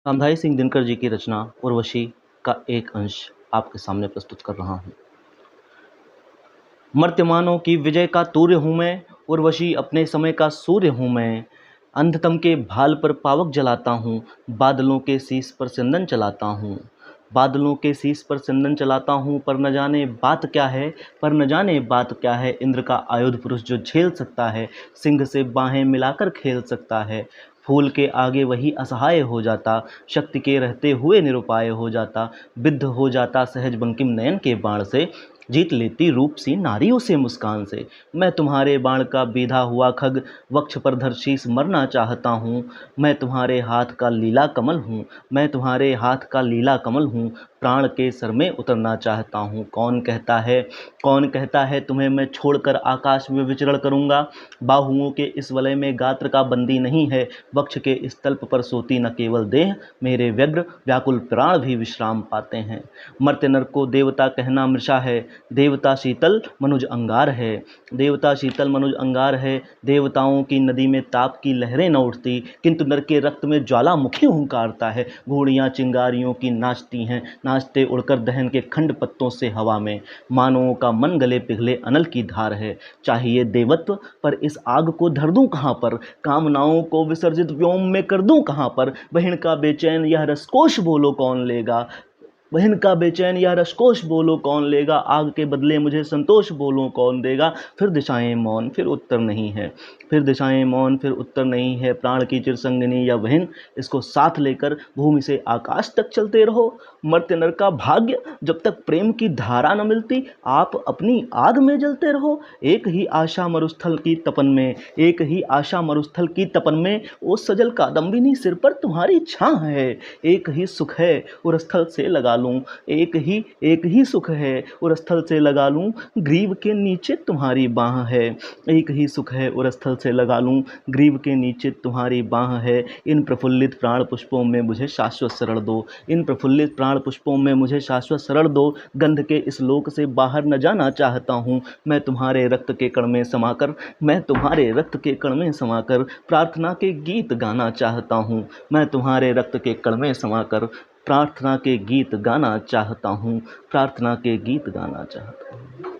रामधारी सिंह दिनकर जी की रचना उर्वशी का एक अंश आपके सामने प्रस्तुत कर रहा हूँ। मर्त्यमानों की विजय का तूर्य हूँ मैं, उर्वशी अपने समय का सूर्य हूँ मैं। अंधतम के भाल पर पावक जलाता हूँ, बादलों के शीश पर चंदन चलाता हूँ। बादलों के शीश पर चंदन चलाता हूँ, पर न जाने बात क्या है, पर न जाने बात क्या है। इंद्र का आयुध पुरुष जो झेल सकता है, सिंह से बाहें मिलाकर खेल सकता है। फूल के आगे वही असहाय हो जाता, शक्ति के रहते हुए निरुपाय हो जाता। विद्ध हो जाता सहज बंकिम नयन के बाण से, जीत लेती रूप सी नारियों से मुस्कान से। मैं तुम्हारे बाण का बीधा हुआ खग, वक्ष पर धर शीस मरना चाहता हूँ। मैं तुम्हारे हाथ का लीला कमल हूँ, मैं तुम्हारे हाथ का लीला कमल हूँ। प्राण के सर में उतरना चाहता हूँ। कौन कहता है तुम्हें मैं छोड़कर आकाश में विचरण करूँगा। बाहुओं के इस वलय में गात्र का बंदी नहीं है, वक्ष के इस तल्प पर सोती न केवल देह, मेरे व्यग्र व्याकुल प्राण भी विश्राम पाते हैं। मर्त्य नर को देवता कहना मृषा है, देवता शीतल मनुज अंगार है। देवता शीतल मनुज अंगार है। देवताओं की नदी में ताप की लहरें न उठती, किंतु नर के रक्त में ज्वालामुखी हुंकारता है। घोड़ियां चिंगारियों की नाचती हैं, नाचते उड़कर दहन के खंड पत्तों से हवा में। मानवों का मन गले पिघले अनल की धार है। चाहिए देवत्व पर इस आग को धर दूं कहाँ पर, कामनाओं को विसर्जित व्योम में कर दूं कहाँ पर। बहिन का बेचैन यह रसकोश बोलो कौन लेगा, बहन का बेचैन या रसकोश बोलो कौन लेगा। आग के बदले मुझे संतोष बोलो कौन देगा। फिर दिशाएं मौन फिर उत्तर नहीं है, फिर दिशाएं मौन फिर उत्तर नहीं है। प्राण की चिरसंगिनी या बहन, इसको साथ लेकर भूमि से आकाश तक चलते रहो। मर्त्य नर का भाग्य, जब तक प्रेम की धारा न मिलती, आप अपनी आग में जलते रहो। एक ही आशा मरुस्थल की तपन में, एक ही आशा मरुस्थल की तपन में, ओ सजल कादम्बिनी सिर पर तुम्हारी छां है। एक ही सुख है उर स्थल से लगा लूं, एक ही सुख है उर स्थल से लगा लूं। ग्रीव के नीचे तुम्हारी बाह है, एक ही सुख है उर स्थल से लगा लूं। ग्रीव के नीचे तुम्हारी बाह है। इन प्रफुल्लित प्राण पुष्पों में मुझे शाश्वत शरण दो, इन प्रफुल्लित प्राण पुष्पों में मुझे शाश्वत शरण दो। गंध के इस लोक से बाहर न जाना चाहता हूँ। मैं तुम्हारे रक्त के कण में समाकर, मैं तुम्हारे रक्त के कण में समाकर प्रार्थना के गीत गाना चाहता हूँ। मैं तुम्हारे रक्त के कण में समाकर प्रार्थना के गीत गाना चाहता हूँ, प्रार्थना के गीत गाना चाहता हूँ।